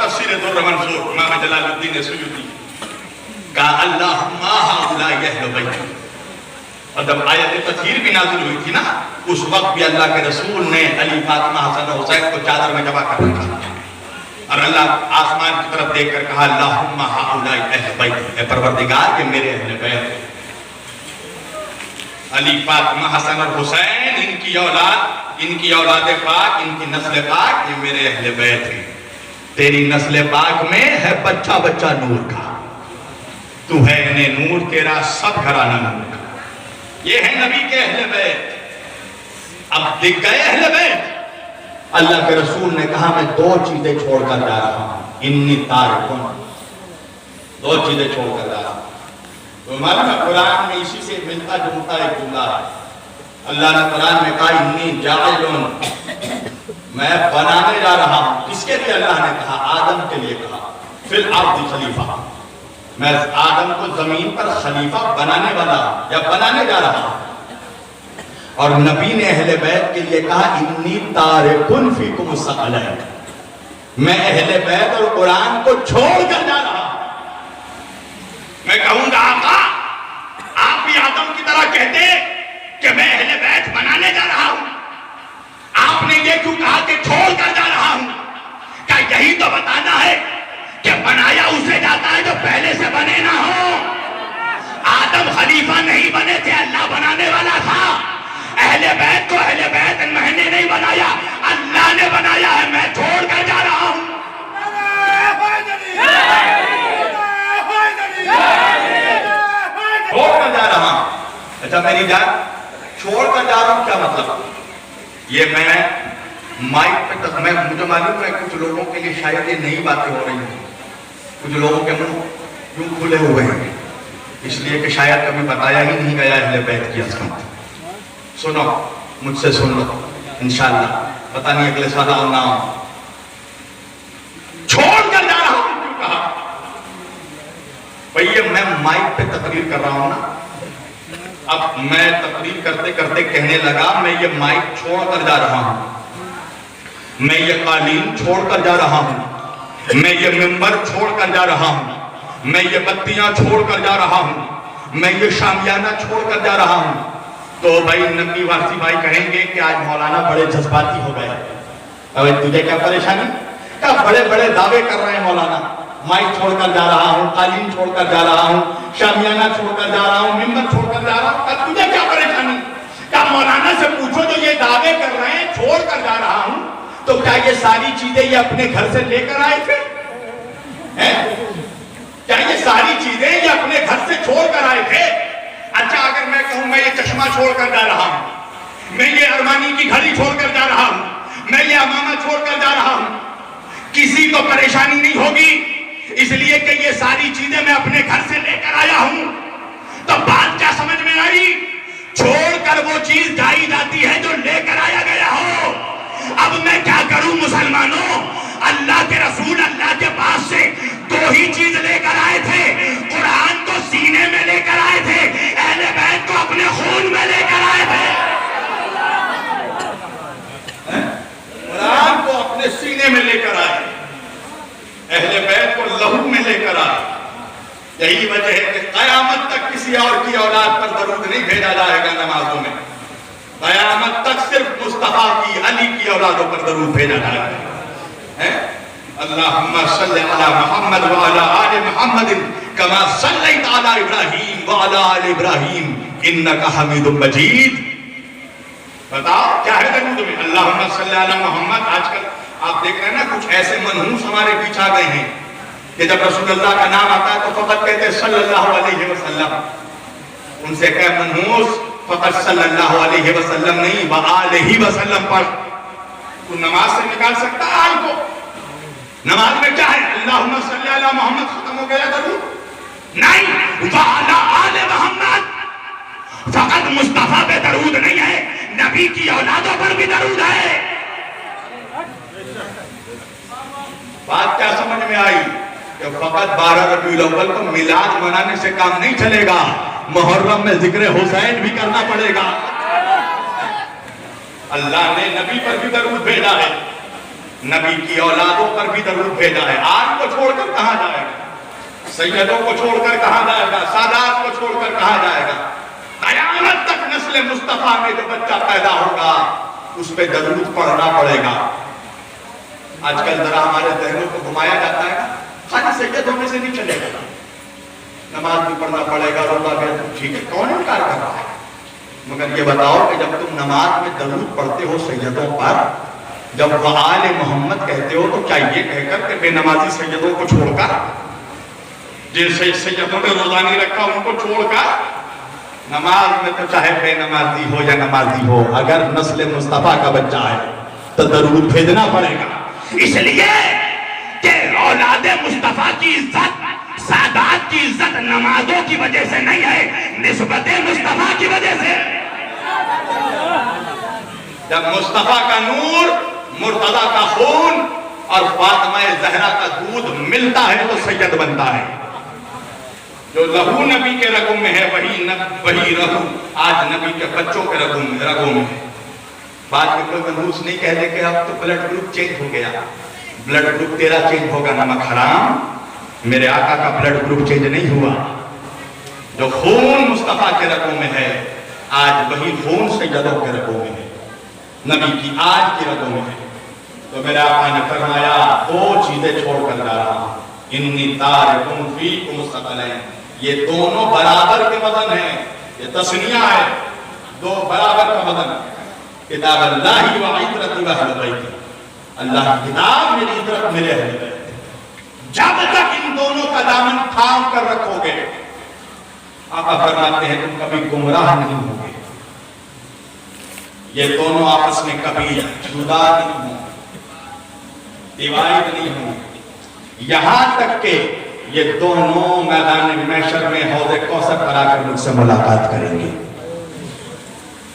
تفسیر در منصور امام جلال الدین سیوطی کہا اللہم ہؤلاء اہل بیت، اور جب آیت تطہیر بھی نازل ہوئی تھی نا اس وقت بھی اللہ کے رسول نے علی فاطمہ حسن و حسین کو چادر میں جمع کر رکھا اور اللہ آسمان کی طرف دیکھ کر کہا اللہم ہؤلاء اہل بیت، اے پروردگار کہ میرے اہل بیت علی فاطمہ حسن اور حسین، ان کی اولاد پاک، ان کی نسل پاک، یہ میرے اہل بیت ہیں۔ تیری نسل پاک میں ہے بچہ بچہ نور کا، تو ہے انہیں نور، تیرا سب گھرانہ نور کا، یہ ہے نبی کے اہل بیت۔ اب دکھ گئے اہل بیت، اللہ کے رسول نے کہا میں دو چیزیں چھوڑ کر جا رہا ہوں، انی تارکن، دو چیزیں چھوڑ کر جا رہا ہوں۔ تو معلوم ہے قرآن میں اسی سے ملتا جلتا ایک جملہ ہے، اللہ نے قرآن میں کہا انی جاعلن، میں بنانے جا رہا ہوں۔ کس کے لیے اللہ نے کہا؟ آدم کے لیے کہا، فی الارض خلیفہ، میں آدم کو زمین پر خلیفہ بنانے والا یا بنانے جا رہا ہوں۔ اور نبی نے اہل بیت کے لیے کہا انی تارکن فیکم الثقلین، میں اہل بیت اور قرآن کو چھوڑ کر جا رہا ہوں۔ میں کہوں گا آقا آپ بھی آدم کی طرح کہتے کہ میں اہل بیت بنانے جا رہا ہوں، آپ نے یہ کیوں کہا کہ چھوڑ کر جا رہا ہوں؟ کیا یہی تو بتانا ہے کہ بنایا اسے جاتا ہے جو پہلے سے بنے نہ ہو؟ آدم خلیفہ نہیں بنے تھے، اللہ بنانے والا تھا۔ اہل بیت کو اہل بیت میں نے نہیں بنایا، اللہ نے بنایا ہے، میں چھوڑ کر جا رہا ہوں۔ چھوڑ کر جا رہا ہوں۔ اچھا میری جان، چھوڑ کر جا رہا ہوں کیا مطلب؟ یہ میں مائک پہ مجھے معلوم ہے کچھ لوگوں کے لیے شاید یہ نئی باتیں ہو رہی ہیں، کچھ لوگوں کے منہ یوں کھلے ہوئے ہیں اس لیے کہ شاید کبھی بتایا ہی نہیں گیا اہل بیت کی عظمت۔ سنو، مجھ سے سن لو انشاءاللہ، پتہ نہیں اگلے سال آؤں نہ آؤں۔ چھوڑ کر جا رہا ہوں کیوں کہا؟ بھئی میں مائک پہ تقریر کر رہا ہوں نا، اب میں تقریر کرتے کرتے کہنے لگا میں یہ مائک چھوڑ کر جا رہا ہوں، میں یہ قالین چھوڑ کر جا رہا ہوں، میں یہ منبر چھوڑ کر جا رہا ہوں، میں یہ بتیاں چھوڑ کر جا رہا ہوں، میں یہ شامیانہ چھوڑ کر جا رہا ہوں، تو بھائی نبی وارسی بھائی کہیں گے کہ آج مولانا بڑے جذباتی ہو گئے۔ اب تجھے کیا پریشانی؟ کیا بڑے بڑے دعوے کر رہے ہیں مولانا، مائک چھوڑ کر جا رہا ہوں، قالین چھوڑ کر جا رہا ہوں، شامیانہ چھوڑ کر جا رہا ہوں، منبر چھوڑ کر جا رہا ہوں، تجھے کیا پریشانی؟ کیا مولانا سے پوچھو جو یہ دعوے کر رہے ہیں چھوڑ کر جا رہا ہوں، تو کیا یہ ساری چیزیں یہ اپنے گھر سے لے کر آئے تھے؟ کیا یہ ساری چیزیں یہ اپنے گھر سے چھوڑ کر آئے تھے؟ اچھا اگر میں کہوں میں یہ چشمہ چھوڑ کر جا رہا ہوں، میں یہ ارمانی کی گھڑی چھوڑ کر جا رہا ہوں، میں یہ امامہ چھوڑ کر جا رہا ہوں، کسی کو پریشانی نہیں ہوگی، اس لیے کہ یہ ساری چیزیں میں اپنے گھر سے لے کر آیا ہوں۔ تو بات کیا سمجھ میں آئی؟ چھوڑ کر وہ چیز جائی جاتی ہے جو لے کر آیا گیا ہو۔ اب میں کیا کروں مسلمانوں؟ اللہ کے رسول اللہ کے پاس سے دو ہی چیز لے کر آئے تھے، قرآن کو سینے میں لے کر آئے تھے، اہل بیت کو اپنے خون میں لے کر آئے تھے۔ قرآن کو اپنے سینے میں لے کر آئے، اہل بیت کو لہو میں لے کر آئے۔ یہی وجہ ہے کہ قیامت تک کسی اور کی اولاد پر درود نہیں بھیجا جائے گا نمازوں میں، قیامت تک صرف مصطفیٰ کی، علی کی اولادوں پر درود بھیجا جائے گا۔ اللہم صلی علی محمد وعلی آل محمد کما صلیت علی ابراہیم وعلی آل ابراہیم انکا حمید مجید۔ بتاؤ کیا ہے درود میں؟ اللہم صلی علی محمد۔ آج کل آپ دیکھ رہے ہیں نا کچھ ایسے منحوس ہمارے پیچھے آ گئے ہیں کہ جب رسول اللہ کا نام آتا ہے تو فقط کہتے ہیں صلی اللہ علیہ وسلم۔ ان سے کہ منحوس فقط صلی اللہ علیہ وسلم نہیں وآلہ وسلم پڑھ۔ تو نماز سے نکال سکتا ہے آل کو؟ نماز میں کیا ہے؟ اللہم صلی علی محمد ختم ہو گیا درود؟ نہیں، وعلی آل محمد۔ فقط مصطفیٰ پہ درود نہیں ہے، نبی کی اولادوں پر بھی درود ہے۔ بات کیا سمجھ میں آئی؟ کہ فقط 12 ربیع الاول کو میلاد منانے سے کام نہیں چلے گا، محرم میں ذکر حسین بھی کرنا پڑے گا۔ اللہ نے نبی پر بھی درود بھیجا ہے، نبی کی اولادوں پر بھی درود بھیجا ہے. آج کو چھوڑ کر کہاں جائے گا؟ سیدوں کو چھوڑ کر کہاں جائے گا؟ سادات کو چھوڑ کر کہاں جائے گا؟ قیامت تک نسل مصطفیٰ میں جو بچہ پیدا ہوگا اس پہ درود پڑھنا پڑے گا. آج کل ذرا ہمارے ذہنوں کو گھمایا جاتا ہے خالی سید ہونے سے نہیں چلے گا, نماز بھی پڑھنا پڑے گا, روزہ بھی. ٹھیک ہے, کون انکار کر رہا ہے؟ مگر یہ بتاؤ کہ جب تم نماز میں درود پڑھتے ہو سیدوں پر, جب وہ آل محمد کہتے ہو, تو کیا یہ کہہ کر کہ بے نمازی سیدوں کو چھوڑ کر, جن سیدوں نے روزہ نہیں رکھا ان کو چھوڑ کر, نماز میں تو چاہے بے نمازی ہو یا نمازی ہو, اگر نسل مصطفیٰ کا بچہ ہے تو درود بھیجنا پڑے گا. اس لیے کہ اولاد مصطفیٰ کی عزت, سادات کی عزت نمازوں کی وجہ سے نہیں ہے, نسبت مصطفیٰ کی وجہ سے. جب مصطفیٰ کا نور, مرتضیٰ کا خون اور فاطمہ زہرا کا دودھ ملتا ہے تو سید بنتا ہے. جو لہو نبی کے رگوں میں ہے وہی رہو آج نبی کے بچوں کے رگوں میں ہے. بعد میں کوئی منحوس نہیں کہہ دے کہ اب تو بلڈ گروپ چینج ہو گیا. بلڈ گروپ تیرا چینج ہوگا نمک حرام, میرے آقا کا بلڈ گروپ چینج نہیں ہوا. جو خون مصطفیٰ کے رگوں میں ہے آج وہی خون سیدوں کے رگوں میں ہے, نبی کی آج کی رگوں میں ہے. تو میرے آقا نے فرمایا دو چیزیں چھوڑ کر جا رہا ہوں, انی تارکم فیکم ثقلین. یہ دونوں برابر کے وزن ہیں, یہ تسنیہ ہے, دو برابر کا وزن. کتاب اللہ و عطرت و اہل بیت, اللہ کی کتاب میری عطرت میرے اہل بیت. جب تک ان دونوں کا دامن تھام کر رکھو گے, آقا فرماتے ہیں تم کبھی گمراہ نہیں ہوگے. یہ دونوں آپس میں کبھی جدا نہیں ہوں, ڈیوائیڈ نہیں ہوں, یہاں تک کہ یہ دونوں میدان محشر میں حوض کوثر پر آ کر مجھ سے ملاقات کریں گے.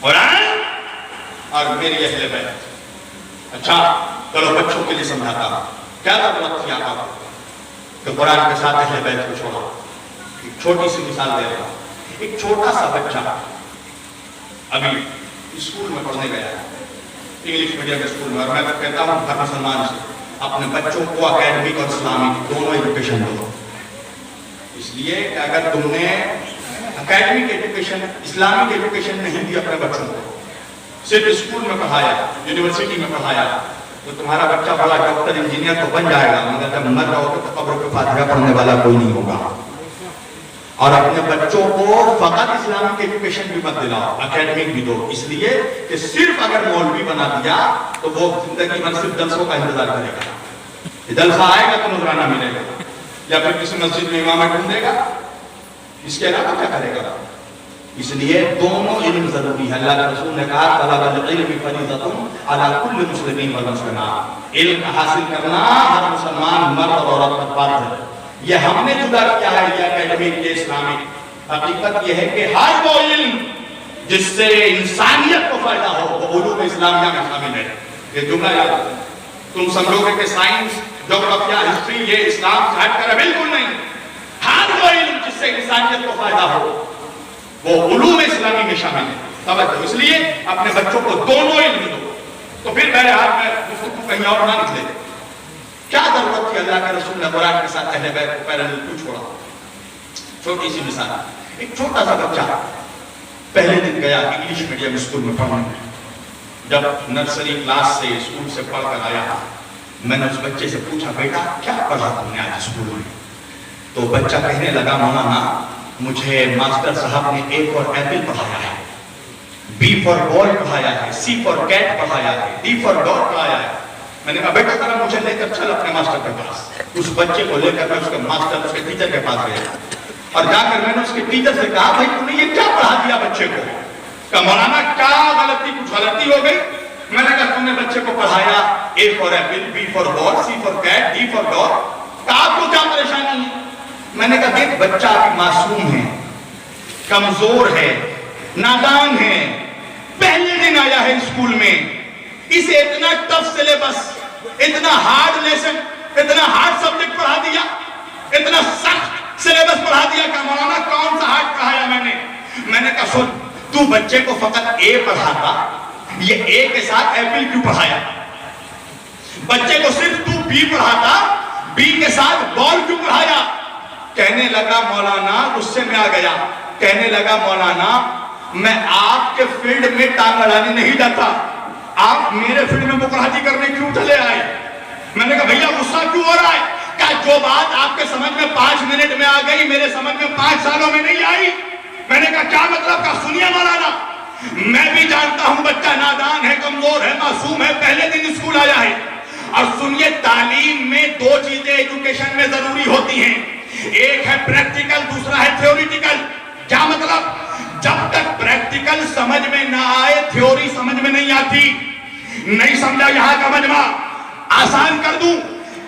قرآن اور میری اہل بیت. اچھا چلو بچوں کے لیے سمجھاتا ہوں کیا ضرورت تھی آقا کہ قرآن کے ساتھ اہل بیت کو چھوڑا. ایک چھوٹی سی مثال دے رہا ہوں. ایک چھوٹا سا بچہ ابھی اسکول میں پڑھنے گیا ہے, انگلش میڈیم اسکول میں, اور میں کہتا ہوں ہر مسلمان سے اپنے بچوں کو اکیڈمک اور اسلامک دونوں ایجوکیشن دو. اس لیے کہ اگر تم نے اکیڈمک ایجوکیشن, اسلامک ایجوکیشن نہیں دی اپنے بچوں کو, صرف اسکول میں پڑھایا, یونیورسٹی میں پڑھایا, تو تمہارا بچہ بڑا ڈاکٹر انجینئر تو بن جائے گا, مگر جب مر رہا ہوگا تو قبروں پہ فاتحہ پڑھنے والا کوئی نہیں ہوگا. اور اپنے بچوں کو فقط اسلامک ایجوکیشن بھی مت دلاؤ, اکیڈمک بھی دو. اس لیے کہ صرف اگر مولوی بنا دیا تو وہ زندگی بھر صرف جلسوں کا انتظار کرے گا. جلسہ آئے گا تو نذرانہ ملے گا, یا پھر کسی مسجد میں امامہ ڈھونڈے گا, اس کے علاوہ کیا کرے گا. اس لیے دونوں علم ضروری ہے. اللہ کے رسول نے کہا طلب العلم فریضۃ علی کل مسلم والمسلمات, علم حاصل کرنا ہر مسلمان مرد اور عورت پر فرض ہے. یہ ہم نے جدا کیا ہے یہ اکیڈمک یہ اسلامک. حقیقت یہ ہے کہ ہر وہ علم جس سے انسانیت کو فائدہ ہو وہ علوم اسلامیہ میں شامل ہے. یہ جملہ یاد رکھیں. تم سمجھو گے کہ سائنس, جغرافیہ, ہسٹری یہ اسلام سے ہٹ کر ہے, بالکل نہیں. ہر وہ علم جس سے انسانیت کو فائدہ ہو وہ علوم اسلامی میں شامل ہے. توجہ, اس لیے اپنے بچوں کو دونوں علم دو. تو پھر میرے ہاتھ میں گفتگو کہیں اور نہ نکلے. کیا ضرورت تھی اللہ کے رسول نے قرآن کے ساتھ اہل بیت کو پیرالل کیوں چھوڑا؟ چھوٹی سی مثال, ایک چھوٹا سا بچہ پہلے دن گیا انگلش میڈیم اسکول میں پڑھنے. جب نرسری کلاس سے اسکول سے پڑھ کر آیا, میں نے اس بچے سے پوچھا بیٹا کیا پڑھا تم نے آج اسکول میں؟ تو بچہ کہنے لگا مولانا مجھے ماسٹر صاحب نے اے فار ایپل پڑھایا ہے, بی فار بال پڑھایا ہے, سی فار کیٹ پڑھایا ہے, ڈی فار ڈاگ پڑھایا ہے. میں نے کہا بیٹا ذرا مجھے لے کر چل اپنے ماسٹر کے پاس. اس بچے کو لے کر میں اس کے ماسٹر, اس کے ٹیچر کے پاس گیا, اور جا کر میں نے اس کے ٹیچر سے کہا بھائی تم نے یہ کیا پڑھا دیا بچے کو؟ کہ مولانا کیا غلطی, کچھ غلطی ہو گئی؟ میں نے کہا تم نے بچے کو پڑھایا A for apple, B for ball, C for cat, D for dog, آپ کو کیا پریشانی ہے؟ میں نے کہا دیکھ بچہ ابھی معصوم ہے, کمزور ہے, نادان ہے, پہلے دن آیا ہے اسکول میں, اسے اتنا ٹف سلیبس, اتنا ہارڈ لیسن, اتنا ہارڈ سبجیکٹ پڑھا دیا, اتنا سخت سلیبس پڑھا دیا کہ مولانا کون سا ہارڈ پڑھایا میں نے؟ میں نے کہا سن, تو بچے کو فقط اے پڑھاتا, یہ اے کے ساتھ ایپل کیوں پڑھایا؟ بچے کو صرف تو بی پڑھاتا، بی کے ساتھ بال کیوں پڑھایا؟ کہنے لگا مولانا، غصے میں آ گیا، کہنے لگا مولانا میں آپ کے فیلڈ میں ٹانگ اڑانے نہیں جاتا، آپ میرے فیلڈ میں مکراہی کرنے کیوں چلے آئے؟ میں نے کہا بھیا غصہ کیوں ہو رہا ہے؟ کہا جو بات آپ کے سمجھ میں 5 منٹ میں آ گئی میرے سمجھ میں 5 سالوں میں نہیں آئی۔ میں نے کہا کیا مطلب؟ کہا سنیے مولانا، میں بھی جانتا ہوں بچہ نادان ہے، کمزور ہے، معصوم ہے، پہلے دن اسکول آیا ہے، اور سنیے تعلیم میں 2 چیزیں ایجوکیشن میں ضروری ہوتی ہیں، ایک ہے پریکٹیکل، دوسرا ہے تھیوریٹیکل۔ کیا مطلب؟ جب تک پریکٹیکل سمجھ میں نہ آئے تھیوری سمجھ میں نہیں آتی۔ نہیں سمجھا یہاں کا مجمع؟ آسان کر دوں،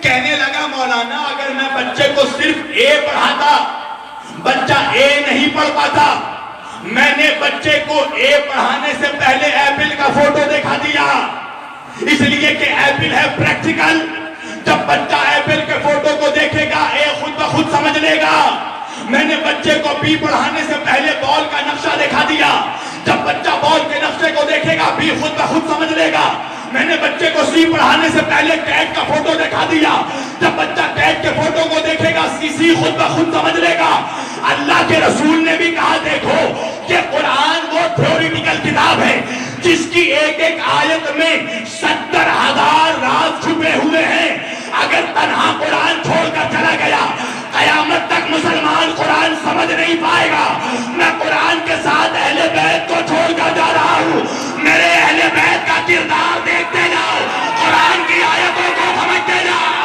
کہنے لگا مولانا اگر میں بچے کو صرف اے پڑھاتا، بچہ اے نہیں پڑھ پاتا، میں نے بچے کو اے پڑھانے سے پہلے ایپل کا فوٹو دکھا دیا، اس لیے کہ ایپل ہے پریکٹیکل، جب بچہ ایپل کے فوٹو کو دیکھے گا اے خود بخود سمجھ لے گا۔ میں نے بچے کو بی پڑھانے سے پہلے بال کا نقشہ دکھا دیا، جب بچہ بال کے نقشے کو دیکھے گا بی خود بخود سمجھ لے گا۔ میں نے بچے کو سی پڑھانے سے پہلے کیٹ کا فوٹو دکھا دیا، جب بچہ کیٹ کے فوٹو کو دیکھے گا سی خود بخود سمجھ لے گا۔ اللہ کے رسول نے بھی کہا دیکھو کہ قرآن وہ تھیوریٹیکل کتاب ہے جس کی ایک ایک آیت میں 70,000 راز چھپے ہوئے ہیں۔ اگر تنہا قرآن چھوڑ کر چلا گیا قیامت تک مسلمان قرآن سمجھ نہیں پائے گا۔ میں قرآن کے ساتھ اہل بیت کو چھوڑ کر جا رہا ہوں، میرے اہل بیت کا کردار دیکھتے جاؤ، قرآن کی آیتوں کو سمجھتے جاؤ۔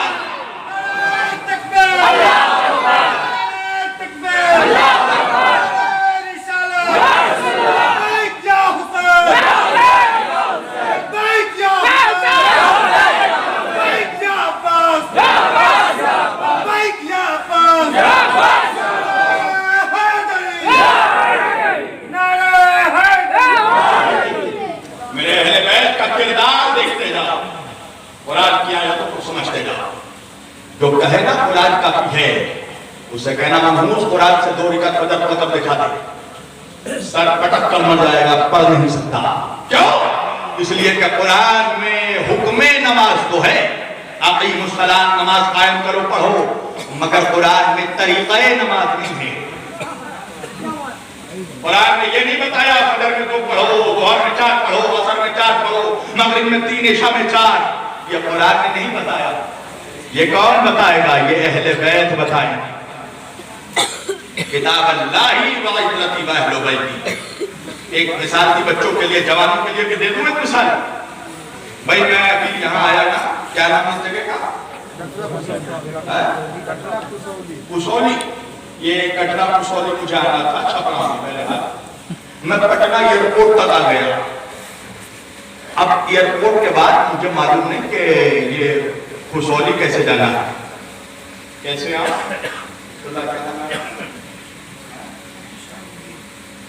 جو کہے نا قرآن کافی ہے اسے کہنا محمود قرآن سے 2 رکعت فجر مطلب دکھا دے، سر پٹک کر مر جائے گا، پڑھ نہیں سکتا۔ کیوں؟ اس لیے کہ قرآن میں حکم نماز تو ہے، اقیموا الصلاۃ، نماز قائم کرو پڑھو، مگر قرآن میں طریقہ نماز نہیں ہے۔ قرآن نے یہ نہیں بتایا فجر میں 2 پڑھو، ظہر میں 4 پڑھو، عصر میں 4 پڑھو، مغرب میں 3، عشاء میں 4، یہ قرآن نے نہیں بتایا۔ یہ کون بتائے گا؟ یہ اہل بیت بتائیں گے۔ کتاب اللہ و عزتی و اہل بیتی۔ ایک مثال تھی بچوں کے لیے، جوانوں کے لیے کہ دے دوں ایک مثال۔ بھائی میں ابھی یہاں آیا نا، کیا نام اس جگہ کا؟ پسولی۔ یہ کٹرا پسولی مجھے آنا تھا، چھپرا میں بہرحال میں پٹنہ ایئرپورٹ تک آ گیا۔ اب ایئرپورٹ کے بعد مجھے معلوم نہیں کہ یہ پسولی کیسے جانا ہے، کیسے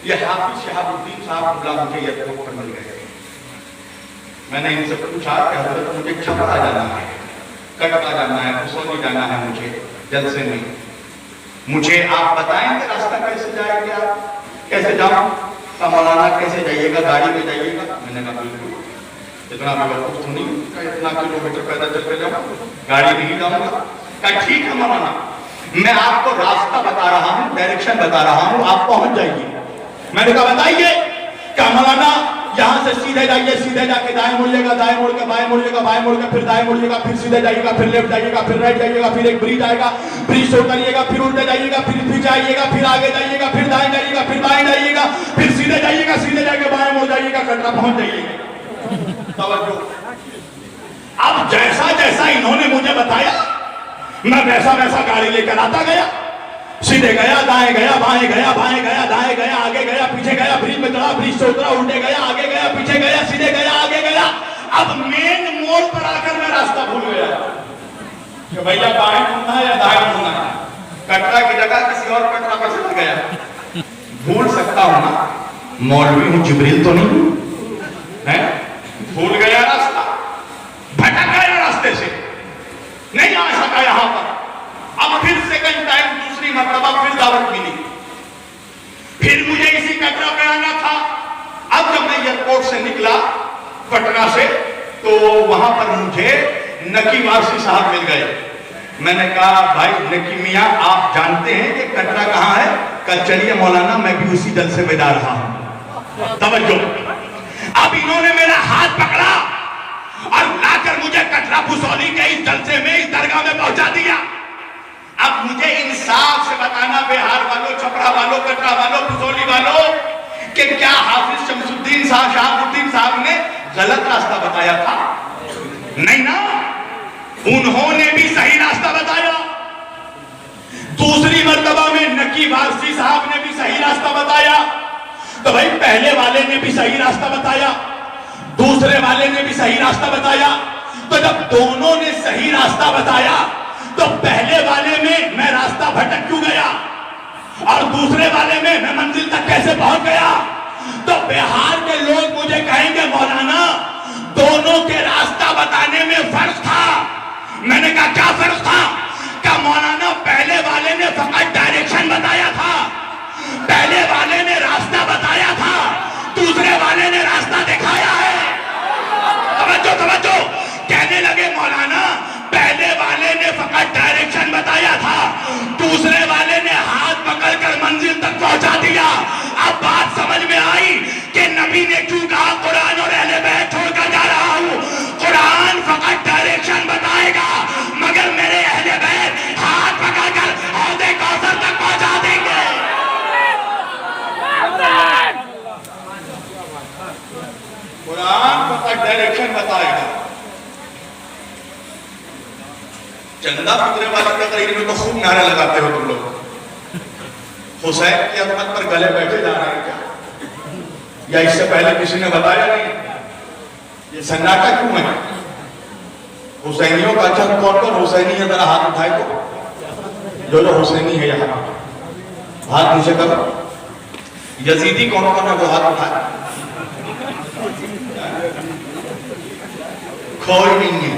یہ حافظ شہاب الدین صاحب بلا مجھے ایئرپورٹ پر مل گئے۔ میں نے ان سے پوچھا کہ حضرت مجھے چھپرا جانا ہے، کٹرا جانا ہے، پسولی جانا ہے مجھے جلسے میں، مجھے آپ بتائیں کہ راستہ کیسے جائیں گے، آپ کیسے جاؤں؟ مولانا کیسے جائیے گا؟ گاڑی میں جائیے گا؟ میں نے کہا بالکل، اتنا بیوقوف تو نہیں کہ اتنا کلومیٹر پیدل چل کے جاؤں، گاڑی نہیں جاؤں گا۔ کہا ٹھیک ہے مولانا، میں آپ کو راستہ بتا رہا ہوں، ڈائریکشن بتا رہا ہوں، آپ پہنچ جائیے۔ میں نے کہا بتائیے۔ کہا مولانا یہاں سے سیدھے جائیے، سیدھے جا کے دائیں مڑیے گا، دائیں مڑ کے بائیں مڑیے گا، بائیں مڑ کے پھر دائیں مڑیے گا، پھر سیدھے جائیے گا، پھر لیفٹ جائیے گا، پھر رائٹ جائیے گا، پھر ایک برج آئے گا، برج سے اتریے گا، پھر الٹے جائیے گا، پھر پیچھے آئیے گا، پھر آگے جائیے گا، پھر دائیں جائیے گا، پھر بائیں جائیے گا، پھر سیدھے جائیے گا، سیدھے جا کے بائیں مڑ جائیے گا، کٹرا پہنچ جائیے گا۔ توجہ۔ اب جیسا جیسا انہوں نے مجھے بتایا میں ویسا ویسا گاڑی لے کر آتا گیا، سیدھے گیا، دائیں گیا، بائیں گیا، بائیں گیا، دائیں گیا، آگے گیا، پیچھے گیا، برج میں چڑھا، برج سے اترا، الٹے گیا، آگے گیا، پیچھے گیا، سیدھے گیا، آگے گیا۔ اب مین موڑ پر آ کر میں راستہ بھول گیا کہ بھیا بائیں مڑنا ہے یا دائیں مڑنا ہے۔ کٹرا کی جگہ کسی اور کٹرا پر چلا گیا۔ بھول سکتا ہوں نا، مولوی ہوں، جبریل تو نہیں ہوں، بھول گیا راستہ، بھٹک گیا راستے سے، نہیں آ سکا یہاں پر۔ اب پھر سیکنڈ ٹائم دوسری مرتبہ پھر دعوت ملی، پھر مجھے اسی کٹرا پہ آنا تھا۔ اب جب میں ایئرپورٹ سے نکلا پٹنہ سے تو وہاں پر مجھے نکی وارسی صاحب مل گئے. میں نے کہا بھائی نکی میاں آپ جانتے ہیں کہ کٹرا کہاں ہے؟ کہا چلیے مولانا میں بھی اسی جلسے میں جا رہا ہوں. توجہ. اب انہوں نے میرا ہاتھ پکڑا اور لا کر مجھے کٹرا بھسولی کے اس جلسے میں اس درگاہ میں پہنچا دیا. اب مجھے انصاف سے بتانا بہار والوں, چھپرا والوں, کٹرا والوں, بھسولی والوں, کہ کیا حافظ شمس الدین صاحب, شہاب الدین صاحب نے غلط راستہ بتایا تھا؟ نہیں نا, انہوں نے بھی صحیح راستہ بتایا. دوسری مرتبہ میں نکی وارسی صاحب نے بھی صحیح راستہ بتایا. تو بھائی پہلے والے نے بھی صحیح راستہ بتایا, دوسرے والے نے بھی صحیح راستہ بتایا. تو جب دونوں نے صحیح راستہ بتایا تو پہلے والے میں راستہ بھٹک کیوں گیا اور دوسرے والے میں منزل تک کیسے پہنچ گیا؟ تو بہار کے لوگ مجھے کہیں گے مولانا دونوں کے راستہ بتانے میں فرق تھا. میں نے کہا کیا فرق تھا؟ کہ مولانا پہلے والے نے فقط ڈائریکشن بتایا تھا, پہلے والے نے راستہ بتایا تھا, دوسرے والے نے راستہ دکھایا ہے. توجہ توجہ. کہنے لگے مولانا پہلے والے نے فقط ڈائریکشن بتایا تھا, دوسرے والے نے ہاتھ پکڑ کر منزل تک پہنچا دیا. اب بات سمجھ میں آئی کہ نبی نے کیوں کہا قرآن اور اہل بیت چھوڑ کر جا رہا ہوں. قرآن فقط ڈائریکشن بتائے گا مگر میرے اہل بیت ہاتھ پکڑ کر حوض کوثر تک پہنچا دیں گے. قرآن فقط ڈائریکشن بتائے گا. چندہ فکرے والی تقریر میں تو خوب نعرے لگاتے ہو تم لوگ. حسین کی عظمت پر گلے بیٹھے جا رہے ہیں کیا؟ یا اس سے پہلے کسی نے بتایا نہیں؟ یہ سناٹا کیوں ہے؟ حسینیوں کا چند کون کون حسینی ہے ذرا ہاتھ اٹھائے تو جو حسینی ہے یہاں ہاتھ نیچے کرو. یزیدی کون کون ہے وہ ہاتھ اٹھائے. کوئی نہیں ہے.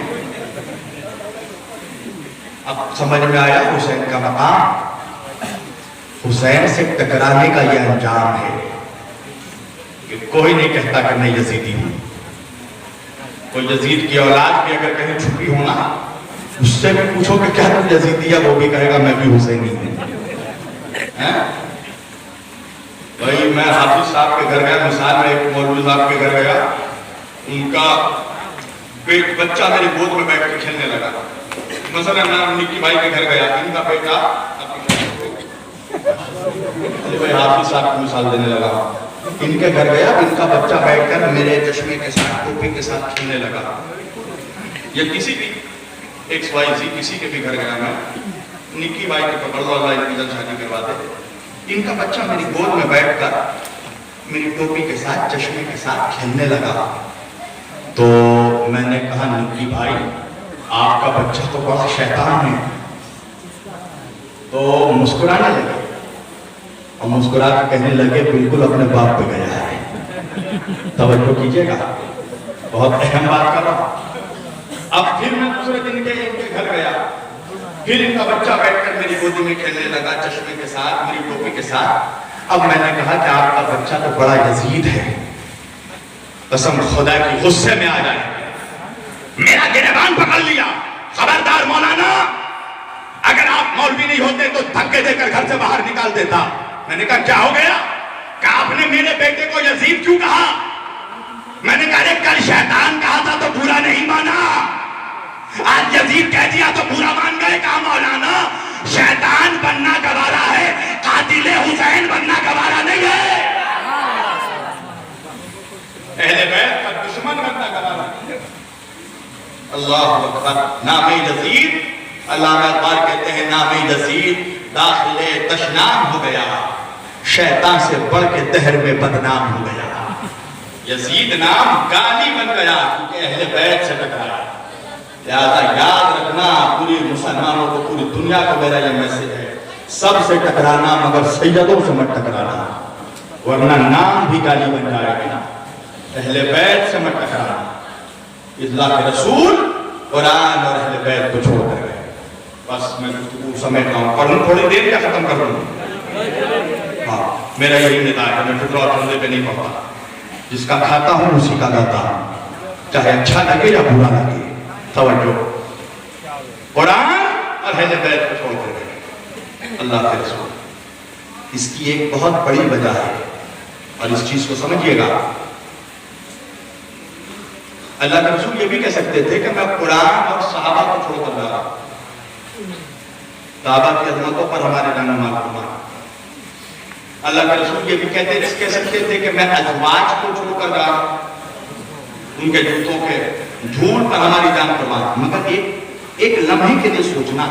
اب سمجھ میں آیا حسین کا مقام. حسین سے ٹکرانے کا یہ انجام ہے کہ کوئی نہیں کہتا کہ میں یزیدی ہوں. کوئی یزید کی اولاد بھی اگر کہیں چھپی ہونا اس سے بھی پوچھو کہ کیا تم یزیدی ہے, وہ بھی کہے گا میں بھی حسینی ہوں. بھائی میں حافظ صاحب کے گھر گیا, مثال میں ایک مولوی صاحب کے گھر گیا, ان کا بچہ میری گود میں بیٹھ کے کھیلنے لگا. مثلا میں نکی بھائی کے گھر گیا, ان کا بیٹا حافظ صاحب کو مثال دینے لگا, ان کے گھر گیا, ان کا بچہ بیٹھ کر میرے چشمے کے ساتھ ٹوپی کے ساتھ کھیلنے لگا. یا کسی بھی ایکس وائی زی کسی کے بھی گھر گیا میں, نکی بھائی کے پکڑ لو اللہ ان کی شادی کروا دے, ان کا بچہ میری گود میں بیٹھ کر میری ٹوپی کے ساتھ چشمے کے ساتھ کھیلنے لگا. تو میں نے کہا نکی بھائی آپ کا بچہ تو بڑا شیطان ہے. تو مسکرانے لگے اور مسکرا کے کہنے لگے بالکل اپنے باپ پہ گیا ہے. توجہ کیجئے گا, بہت اہم بات کر رہا ہوں. اب پھر میں دوسرے دن کے ان کے گھر گیا, پھر ان کا بچہ بیٹھ کر میری گودی میں کھیلنے لگا چشمے کے ساتھ, میری ٹوپی کے ساتھ. اب میں نے کہا کہ آپ کا بچہ تو بڑا یزید ہے, قسم خدا کی غصے میں آ جائے, میرا گریبان پکڑ لیا, خبردار مولانا اگر آپ مولوی نہیں ہوتے تو دھکے دے کر گھر سے باہر نکال دیتا. میں نے کہا کیا ہو گیا؟ کہ آپ نے میرے بیٹے کو یزید کیوں کہا؟ میں نے کہا کل شیطان کہا تھا تو برا نہیں مانا, آج یزید کہہ دیا تو برا مان گئے. کہا مولانا شیطان بننا گوارا ہے, قاتل حسین بننا گوارا نہیں ہے. اہل بیت کا دشمن بننا گوارا نہیں ہے. اللہ اکبر. نام یزید, علامہ اقبال کہتے ہیں نام یزید داخل تشنام ہو گیا, شیطان سے بڑھ کے دہر میں بدنام ہو گیا. یزید نام گالی بن گیا کیونکہ اہل بیت سے ٹکرایا. لہذا یاد رکھنا پوری مسلمانوں کو, پوری دنیا کو میرا یہ میسج ہے, سب سے ٹکرانا مگر سیدوں سے مت ٹکرانا, ورنہ نام بھی گالی بن جائے گا. اہل بیت سے مت ٹکرانا. اللہ کے رسول قرآن اور اہل بیت کو چھوڑ کر گئے. بس میں گفتگو سمیٹ رہا ہوں, پڑھوں تھوڑی دیر کیا ختم کر لوں. ہاں میرا یہی ندا ہے, میں فکر اور فندے پہ نہیں پڑھتا. جس کا کھاتا ہوں اسی کا لاتا ہوں, چاہے اچھا لگے یا برا لگے. توجہ. قرآن اور اہل بیت کو چھوڑ کر گئے اللہ کے رسول. اس کی ایک بہت بڑی وجہ ہے اور اس چیز کو سمجھیے گا. اللہ کے رسول یہ بھی کہہ سکتے تھے کہ میں قرآن اور صحابہ کو چھوڑ کر جا رہا ہوں. صحابہ کی عظمتوں پر ہمارے جانا معلوم. اللہ کے رسول یہ بھی کہہ سکتے تھے کہ میں ازواج کو چھوڑ کر جا رہا ہوں, ان کے جوتوں کے دھول پر ہماری جان قربان. مگر ایک لمحے کے لیے سوچنا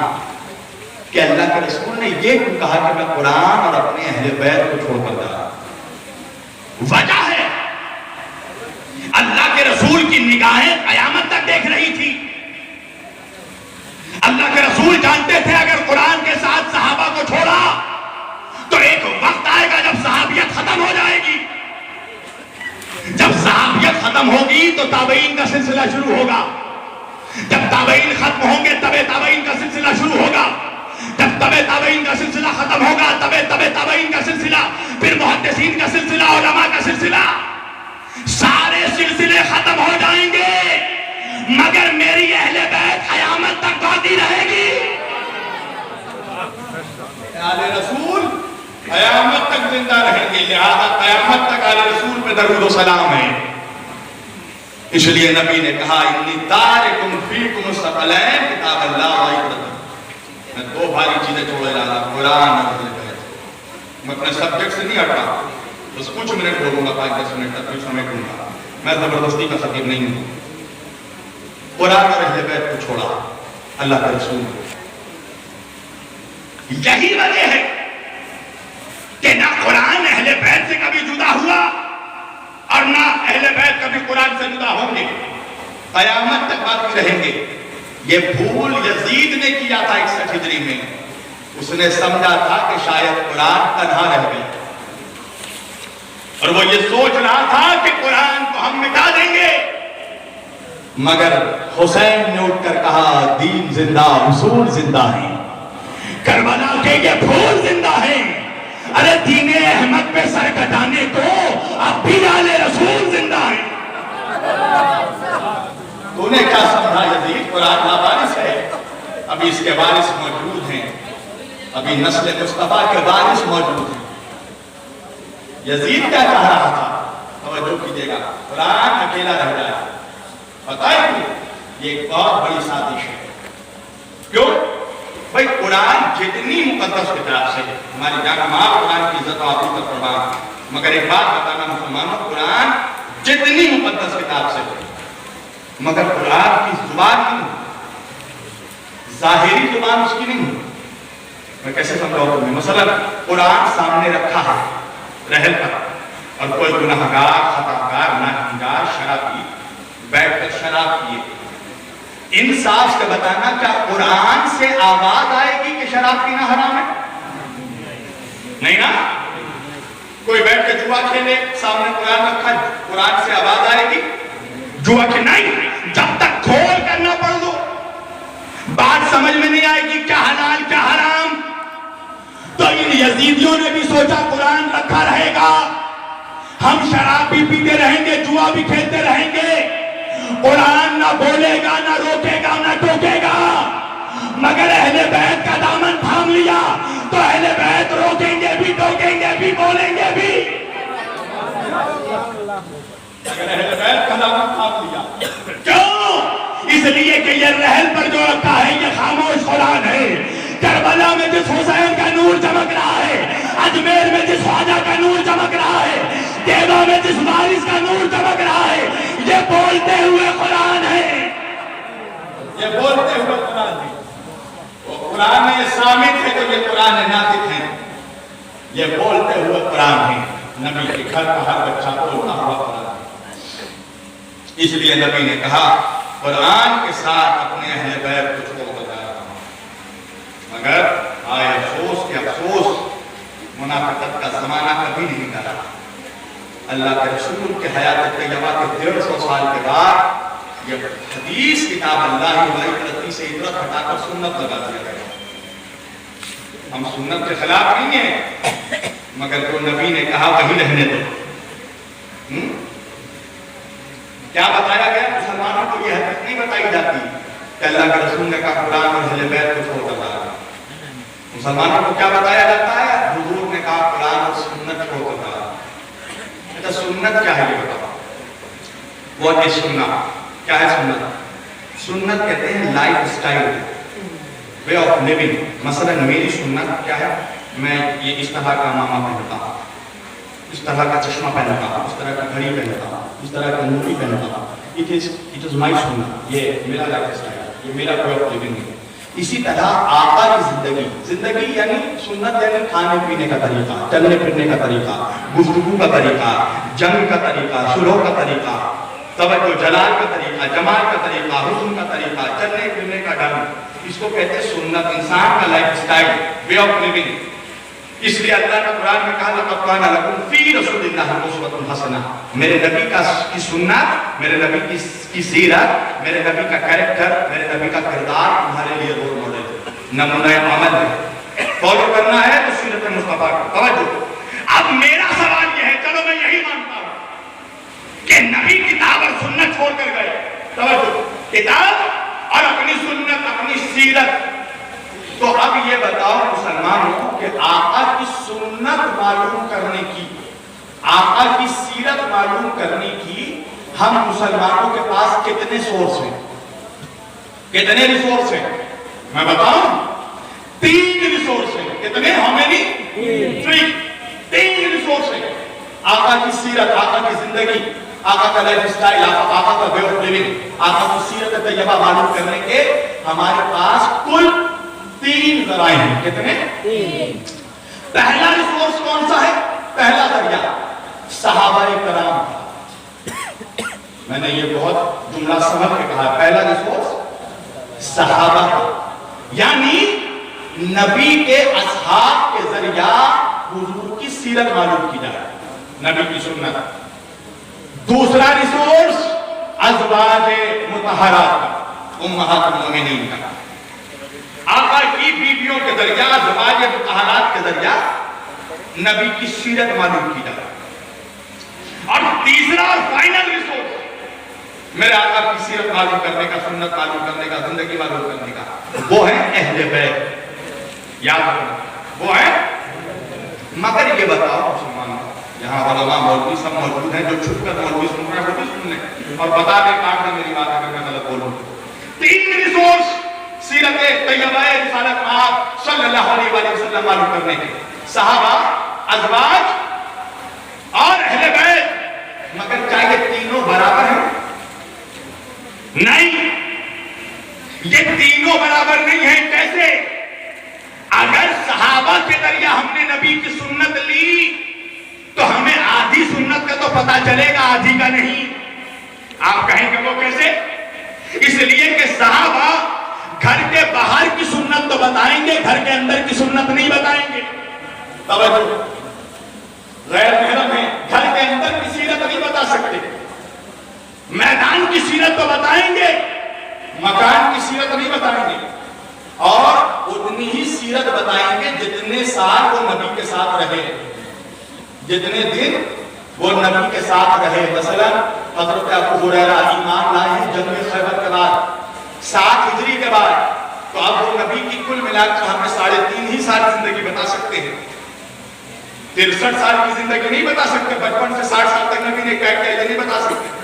کہ اللہ کے رسول نے یہ کیوں کہا کہ میں قرآن اور اپنے اہل بیت کو چھوڑ کر جا رہا ہوں. وجہ ہے اللہ کے رسول کی نگاہیں قیامت تک دیکھ رہی تھی. اللہ کے رسول جانتے تھے اگر قرآن کے ساتھ صحابہ کو چھوڑا تو ایک وقت آئے گا جب صحابیت ختم ہو جائے گی. جب صحابیت ختم ہوگی تو تابعین کا سلسلہ شروع ہوگا. جب تابعین ختم ہوں گے تب تابعین کا سلسلہ شروع ہوگا. جب تابعین کا سلسلہ ختم ہوگا تب تابعین کا سلسلہ, پھر محدثین کا سلسلہ, علماء کا سلسلہ, سارے سلسلے ختم ہو جائیں گے مگر میری اہل بیت قیامت تک باقی رہے گی. اہل رسول قیامت تک زندہ رہیں گے, لہذا قیامت تک اہل رسول پہ درود و سلام ہے. اس لیے نبی نے کہا انی تارکم فیکم الثقلین کتاب اللہ و عبادتہ. میں دو بھاری چیزیں چھوڑے جا رہا, قرآن اور اہل بیت. میں اپنے سبجیکٹ سے نہیں ہٹا, بس کچھ منٹ بولوں گا, 5-10 منٹ تک پھر سمیٹ لوں گا. میں زبردستی کا خطیب نہیں ہوں. قرآن اور اہل بیت کو چھوڑا اللہ کے رسول کو. یہی وجہ ہے کہ نہ قرآن اہل بیت سے کبھی جدا ہوا اور نہ اہل بیت کبھی قرآن سے جدا ہوں گے, قیامت تک باقی رہیں گے. یہ بھول یزید نے کیا تھا 61 ہجری میں. اس نے سمجھا تھا کہ شاید قرآن تنہا رہ گیا اور وہ یہ سوچ رہا تھا کہ قرآن کو ہم مٹا دیں گے. مگر حسین نے اٹھ کر کہا دین زندہ, اصول زندہ ہیں, کربلا کے یہ پھول زندہ ہیں. ارے دین احمد پہ سر کٹانے کو اب بھی آل رسول زندہ ہیں. تو نے کیا سمجھا یزید قرآن لابارس ہے, ابھی اس کے وارث موجود ہیں, ابھی نسل مصطفیٰ کے وارث موجود ہیں. یزید کیا کہہ رہا تھا, توجہ کیجئے گا, قرآن اکیلا رہ جائے. پتہ ہے کیوں؟ یہ ایک بہت بڑی سازش ہے. کیوں؟ بھائی قرآن جتنی مقدس کتاب سے, ہماری جان ماں قرآن کی عزت و عظمت کا قربان, مگر ایک بات بتانا مسلمانوں, قرآن جتنی مقدس کتاب سے مگر قرآن کی زبان نہیں, ظاہری زبان اس کی نہیں. میں کیسے سمجھاؤں تمہیں؟ مثلا قرآن سامنے رکھا ہے رحل پر, اور کوئی گناہگار, خطاکار, ناہنجار, شرابی بیٹھ کر شراب پیے. انصاف سے بتانا کیا قرآن سے آواز آئے گی کہ شراب پینا حرام ہے؟ نہیں نا. کوئی بیٹھ کے جوا کھیلے, سامنے قرآن رکھا, قرآن سے آواز آئے گی؟ جوا کہ نہیں. جب تک کھول کر نہ پڑھ دو بات سمجھ میں نہیں آئے گی کیا حلال کیا حرام. تو ان یزیدیوں نے بھی سوچا قرآن رکھا رہے گا, ہم شراب بھی پیتے رہیں گے, جوا بھی کھیلتے رہیں گے, قرآن نہ بولے گا, نہ روکے گا, نہ ٹوکے گا. مگر اہل بیت کا دامن تھام لیا تو اہل بیت روکیں گے بھی, ٹوکیں گے بھی, بولیں گے بھی. اگر اہل بیت کا دامن تھام لیا, کیوں؟ اس لیے کہ یہ رحل پر جو رکھا ہے یہ خاموش قرآن ہے. کربلا میں جس حسین کا نور چمک رہا ہے, اجمیر میں جس خواجہ کا نور چمک رہا ہے, دیوا میں جس وارث کا نور چمک رہا ہے, یہ بولتے ہوئے قرآن ہے. یہ بولتے ہوئے قرآن ہے. وہ قرآن میں یہ ثابت ہے کہ یہ قرآن ناطق ہے. یہ بولتے ہوئے قرآن ہے. نبی کے گھر کا ہر بچہ بولتا ہوا قرآن ہے. اس لیے نبی نے کہا قرآن کے ساتھ اپنے اہل بیت کو چھوڑ کر جا رہا ہوں. مگر آئے افسوس کہ افسوس منافقت کا زمانہ کبھی نہیں کرا. اللہ کے رسول کے حیات طیبہ کے 150 سال کے بعد یہ حدیث کتاب اللہ و عبادتہ سے عبرت ہٹا کر سنت لگا دیا گیا. ہم سنت کے خلاف نہیں ہیں, مگر جو نبی نے کہا وہی رہنے دو. کیا بتایا گیا؟ مسلمانوں کو یہ حقیقت نہیں بتائی جاتی کہ اللہ کے رسول نے کہا قرآن اور اہل بیت کو چھوڑ کر ڈالا. مسلمانوں کو کیا بتایا جاتا ہے؟ حضور نے کہا قرآن اور سنت چھوڑ کر ڈالا. اچھا سنت کیا ہے یہ بتاؤ. واٹ از سنت؟ کیا ہے سنت؟ سنت کہتے ہیں lifestyle, way of living. مثلا میری سنت کیا ہے؟ میں یہ اس طرح کا امامہ پہنتا ہوں، اس طرح کا چشمہ پہنتا ہوں، اس طرح کی گھڑی پہنتا ہوں، اس طرح کی انگوٹھی پہنتا ہوں. اٹ از مائی سنت. یہ میرا لائف سٹائل، یہ میرا وے آف لیونگ ہے. اسی طرح آقا کی زندگی یعنی سنت یعنی کھانے پینے کا طریقہ، چلنے پھرنے کا طریقہ، گفتگو کا طریقہ، جنگ کا طریقہ، سلوک کا طریقہ، توجہ جلال کا طریقہ، جمال کا طریقہ، حسن کا طریقہ، چلنے پھرنے کا ڈھنگ. اس کو کہتے ہیں سنت، انسان کا lifestyle, way of living. اس لیے اللہ نے قرآن میں کہا لَقَدْ كَانَ لَكُمْ فِي رَسُولِ اللَّهِ أُسْوَةٌ حَسَنَةٌ. میرے نبی کی سنت، میرے نبی کی سیرت، میرے نبی کا کریکٹر، میرے نبی کا کردار تمہارے لیے رول ماڈل ہے، نمونہ عمل ہے. فالو کرنا ہے تو سیرت مصطفیٰ کا. توجہ. اب میرا سوال یہ ہے، چلو میں یہی مانتا ہوں کہ نبی کتاب اور سنت چھوڑ کر گئے. توجہ. کتاب اور اپنی سنت، اپنی سیرت. تو اب یہ بتاؤ مسلمانوں کہ آقا کی سنت معلوم کرنے کی، آقا کی سیرت معلوم کرنے کی ہم مسلمانوں کے پاس کتنے سورس ہیں؟ کتنے ریسورس ہیں؟ میں بتاؤں، 3 ریسورس ہیں. کتنے؟ ہمیں 3 ریسورس ہیں. آقا کی سیرت، آقا کی زندگی، آقا کا لائف سٹائل، آقا کا وے آف لیونگ، آقا کی سیرت طیبہ معلوم کرنے کے ہمارے پاس کل 3 ذرائع ہیں. کتنے؟ 3. پہلا ریسورس کون سا ہے؟ پہلا ذریعہ صحابہ کرام. میں نے یہ بہت جملہ سمجھ کے کہا. پہلا ریسورس صحابہ، یعنی نبی کے اصحاب کے ذریعہ حضور کی سیرت معلوم کی جائے، نبی کی سنت. دوسرا ریسورس ازواج مطہرات کا، امہات المومنین کا. آقا کی بیویوں کے ذریعہ، ازواج مطہرات کے ذریعہ نبی کی سیرت معلوم کی جائے. اور تیسرا اور فائنل ریسورس میرے آقا کی سیرت معلوم کرنے کا، سنت معلوم کرنے کا، زندگی معلوم کرنے کا، وہ ہے اہل بیت. یاد رکھنا وہ ہے. مگر یہ بتاؤ مسلمانوں، یہاں علماء مولوی سب موجود ہیں، جو چھپ کر مولوی سن رہے ہیں وہ بھی سن لیں اور بتا دیں کاٹ دیں میری بات اگر میں غلط بولوں. 3 ریسورس سیرت طیبہ رسالت آپ صلی اللہ علیہ وآلہ وسلم معلوم کرنے کے: صحابہ، ازواج اور اہل بیت. مگر کیا یہ تینوں برابر ہیں؟ نہیں، یہ تینوں برابر نہیں ہیں. کیسے؟ اگر صحابہ کے ذریعہ ہم نے نبی کی سنت لی تو ہمیں آدھی سنت کا تو پتا چلے گا، آدھی کا نہیں. آپ کہیں گے وہ کیسے؟ اس لیے کہ صحابہ گھر کے باہر کی سنت تو بتائیں گے، گھر کے اندر کی سنت نہیں بتائیں گے. توجہ. غیر محرم ہے، گھر کے اندر کی سیرت نہیں بتا سکتے. میدان کی سیرت تو بتائیں گے، مکان کی سیرت نہیں بتائیں گے. اور اتنی ہی سیرت بتائیں گے جتنے سال وہ نبی کے ساتھ رہے، جتنے دن وہ نبی کے ساتھ رہے. مثلا حضرت ابو ہریرہ ایمان لائے ہیں جنگ خیبر کے بعد 7 ہجری کے بعد. تو اب وہ نبی کی کل ملا کر ہمیں 3.5 ہی سال زندگی بتا سکتے ہیں. 63 سال کی زندگی نہیں بتا سکتے. 55 سے 60 سال تک نبی نے کیا کیا یہ نہیں بتا سکتے.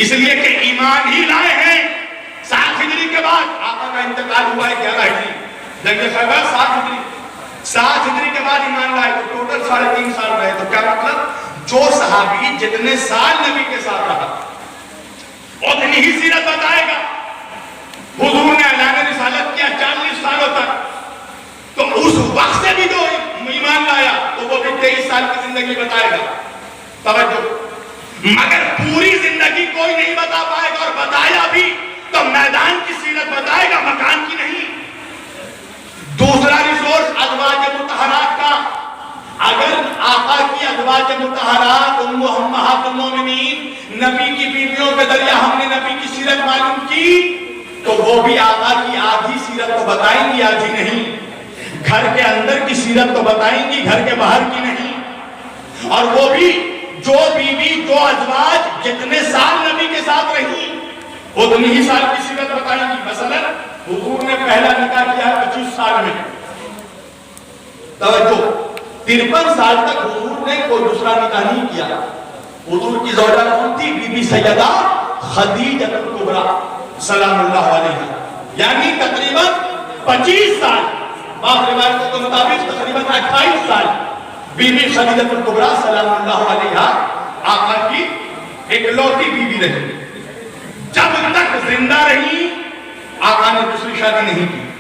اس لیے کہ ایمان ہی لائے ہیں 7 ہجری کے بعد. آقا کا انتقال ہوا ہے 11 ہجری، جنگ خیبر 7 ہجری. 7 ہجری کے بعد ایمان لائے تو ٹوٹل 3.5 سال رہے. تو کیا مطلب؟ جو صحابی جتنے سال نبی کے ساتھ رہا اتنی ہی سیرت بتائے گا. حضور نے اعلان رسالت کیا 40 سالوں تک، تو اس وقت سے بھی جو ایمان لایا تو وہ بھی 23 سال کی زندگی بتائے گا. توجہ. مگر پوری زندگی کوئی نہیں بتا پائے گا، اور بتایا بھی تو میدان کی سیرت بتائے گا، مکان کی نہیں. دوسرا ریسورس ازواج مطہرات کا. اگر آقا کی ازواج مطہرات امہات المومنین نبی کی بیویوں کے ذریعہ ہم نے نبی کی سیرت معلوم کی تو وہ بھی آقا کی آدھی سیرت تو بتائیں گی، آدھی نہیں. گھر کے اندر کی سیرت تو بتائیں گی، گھر کے باہر کی نہیں. اور وہ بھی جو بیوی، جو ازواج جتنے سال نبی کے ساتھ رہی اتنی ہی سال کی سیرت بتائیں گی. مثلا حضور نے پہلا نکاح کیا ہے 25 سال میں. توجہ، 53 سال تک حضور نے کوئی دوسرا نکاح نہیں کیا. حضور کی زوجہ کون تھی؟ بی بی سیدہ خدیجہ کبریٰ سلام اللہ علیہا. یعنی تقریباً 25 سال، بعض روایتوں کے مطابق تقریباً 28 سال بی بی خدیجہ کبریٰ سلام اللہ علیہا آقا کی اکلوتی بیوی رہی. جب تک زندہ رہی آقا نے دوسری شادی نہیں کی.